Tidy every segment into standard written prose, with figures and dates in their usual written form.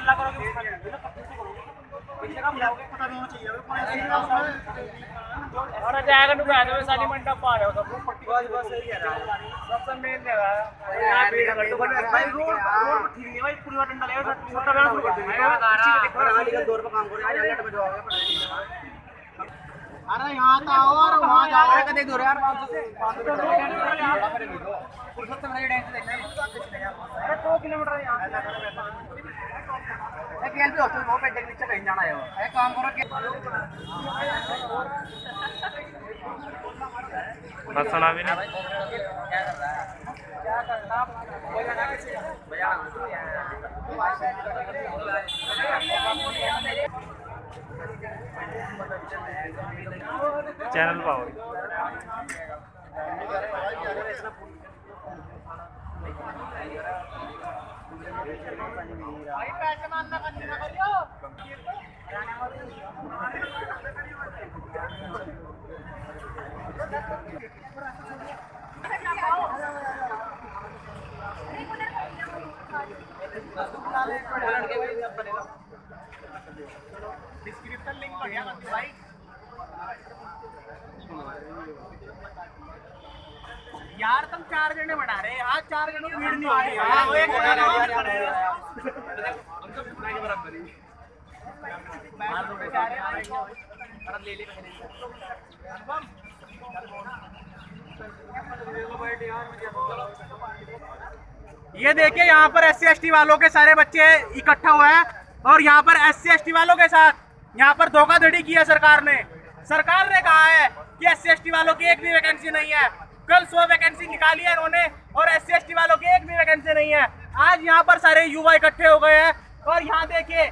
हल्ला करोगे और जाएगा नु कह दो साली मंडप पा रहे हो सब बस सही है सबसे मेन जगह है यहां भीड़ कर दो भाई रोड ठीक नहीं भाई पूरी डंडा ले छोटा बड़ा शुरू कर दो गाड़ी का दौर पे काम करो यार लेट बजवाओगे अरे यहां तो और वहां जाओ अरे कदे दूर यार 500 से 500 फुर्सत से मेरे डांस देखना है अरे 2 किलोमीटर यहां एक एलपी हॉस्टल वो पेट के नीचे कहीं जाना है वो एक काम करो बस सुना भी नहीं क्या करना भैया चैनल पाओ भाई पैसे मानना करना करियो डिस्क्रिप्शन लिंक बढ़िया कर दो भाई यार तुम 4 जने बना रहे आज 4 जनों की भीड़ नहीं हो रही है वो एक बराबर ही ले ले ये देखिए यहाँ पर SC/ST वालों के सारे बच्चे इकट्ठा हुए हैं और यहाँ पर SC/ST वालों के साथ यहाँ पर धोखाधड़ी की है सरकार ने कहा है कि SC/ST वालों की एक भी वैकेंसी नहीं है। कल 100 वैकेंसी निकाली है इन्होंने और SC/ST वालों की एक भी वैकेंसी नहीं है। आज यहाँ पर सारे युवा इकट्ठे हो गए हैं और यहाँ देखिए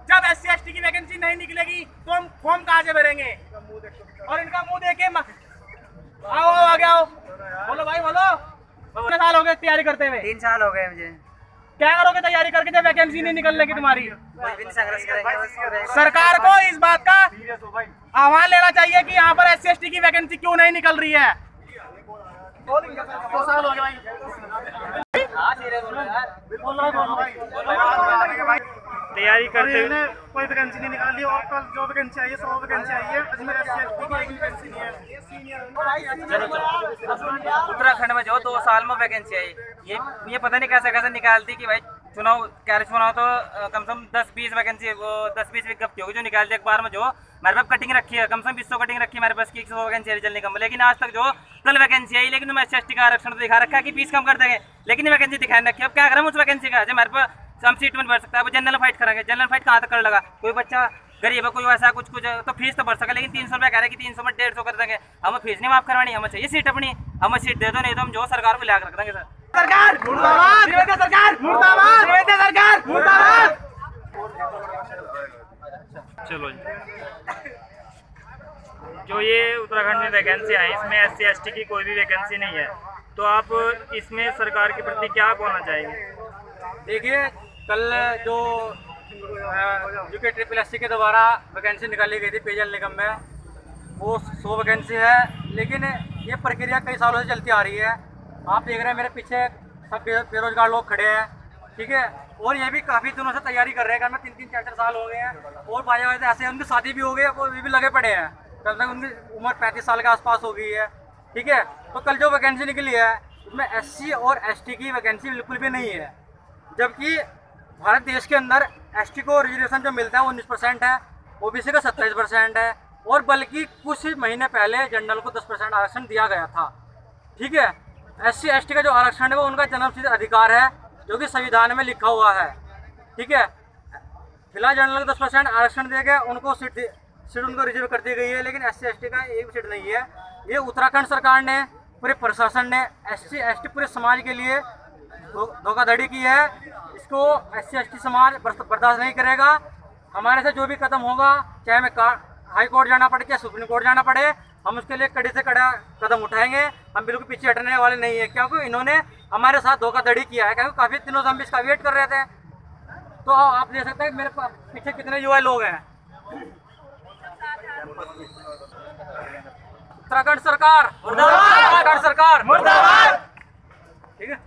जब SC/ST की वैकेंसी नहीं निकलेगी तो हम फॉर्म कहाँ से भरेंगे और इनका मुंह देखे आओ आगे आओ बोलो भाई बोलो। कितने साल हो गए तैयारी करते हुए? 3 साल हो गए मुझे। क्या करोगे तैयारी करके जब वैकेंसी नहीं निकलने की तुम्हारी? संघर्ष करेंगे। सरकार को इस बात का आह्वान लेना चाहिए कि यहाँ पर SC/ST की वैकेंसी क्यों नहीं निकल रही है। 2 साल हो गए भाई तैयारी करते हुए कोई वैकेंसी नहीं निकाली और कल जो वैकेंसी आई है 100 वैकेंसी आई है अजमेर SC/ST की एक भी वैकेंसी नहीं है। उत्तराखंड में जो 2 साल में वैकेंसी आई ये पता नहीं कैसे निकाल दी कि भाई चुनाव तो कम से कम 10-20 वैकेंसी वो 10-20 विज्ञप्ति होगी जो निकाल दी अखबार में। जो हमारे पास कटिंग रखी है कम से कम 200 कटिंग रखी है हमारे पास की 100 वैकेंसी जल्दी कम, लेकिन आज तक जो कल वैकेंसी आई लेकिन SC/ST का आरक्षण तो दिखा रखा है कि फीस कम कर देंगे लेकिन वैकेंसी दिखाई रखी है। अब क्या करें उस वैकेंसी का जो हमारे पास हम सीट में भर सकता है। अब जनरल फाइट करेंगे, जनरल फाइट कहाँ तक कर लगा? कोई बच्चा गरीब है कोई वैसा कुछ तो फीस तो भर सके लेकिन 300 रुपया कह रहे हैं कि 300 में 150 कर देंगे। हमें फीस नहीं माफ करवानी, हमें चाहिए सीट अपनी, हमें सीट दे दो नहीं तो हम जो सरकार को लिया कर रख देंगे। सर सरकार मुर्दाबाद, सरकार मुर्दाबाद, सरकार मुर्दाबाद। चलो जी, जो ये उत्तराखंड में वैकेंसी आई इसमें SC/ST की कोई भी वैकेंसी नहीं है, तो आप इसमें सरकार के प्रति क्या बोलना चाहेंगे? देखिए कल जो UKSSC के द्वारा वैकेंसी निकाली गई थी पेयजल निगम में वो 100 वैकेंसी है, लेकिन ये प्रक्रिया कई सालों से चलती आ रही है। आप देख रहे हैं मेरे पीछे सब बेरोजगार लोग खड़े हैं, ठीक है, और ये भी काफ़ी दिनों से तैयारी कर रहे हैं। मैं 3-3, 4-4 साल हो गए हैं और बाजा वजह ऐसे उनकी शादी भी हो गई है, वो भी लगे पड़े हैं, कम से कम उनकी उम्र 35 साल के आसपास हो गई है, ठीक है। तो कल जो वैकेंसी निकली है उसमें SC और ST की वैकेंसी बिल्कुल भी नहीं है, जबकि भारत देश के अंदर ST को रिजर्वेशन जो मिलता है वो 19% है, OBC का 27% है और बल्कि कुछ महीने पहले जनरल को 10% आरक्षण दिया गया था, ठीक है। SC/ST का जो आरक्षण है वो उनका जन्मसिद्ध अधिकार है जो कि संविधान में लिखा हुआ है, ठीक है। फिलहाल जनरल को 10% आरक्षण दिया गया, उनको सीट उनको रिजर्व कर दी गई है, लेकिन SC/ST का एक भी सीट नहीं है। ये उत्तराखंड सरकार ने, पूरे प्रशासन ने SC/ST पूरे समाज के लिए धोखाधड़ी की है। इसको SC/ST समाज बर्दाश्त नहीं करेगा। हमारे से जो भी कदम होगा, चाहे हमें हाई कोर्ट जाना पड़े चाहे सुप्रीम कोर्ट जाना पड़े, हम उसके लिए कड़े से कड़ा कदम उठाएंगे। हम बिल्कुल पीछे हटने वाले नहीं है, क्योंकि इन्होंने हमारे साथ धोखाधड़ी किया है। क्योंकि काफ़ी दिनों से हम इसका वेट कर रहे थे। तो आप देख सकते हैं मेरे पीछे कितने युवा लोग हैं। उत्तराखंड सरकार मुर्दाबाद, उत्तराखंड सरकार मुर्दाबाद, ठीक है।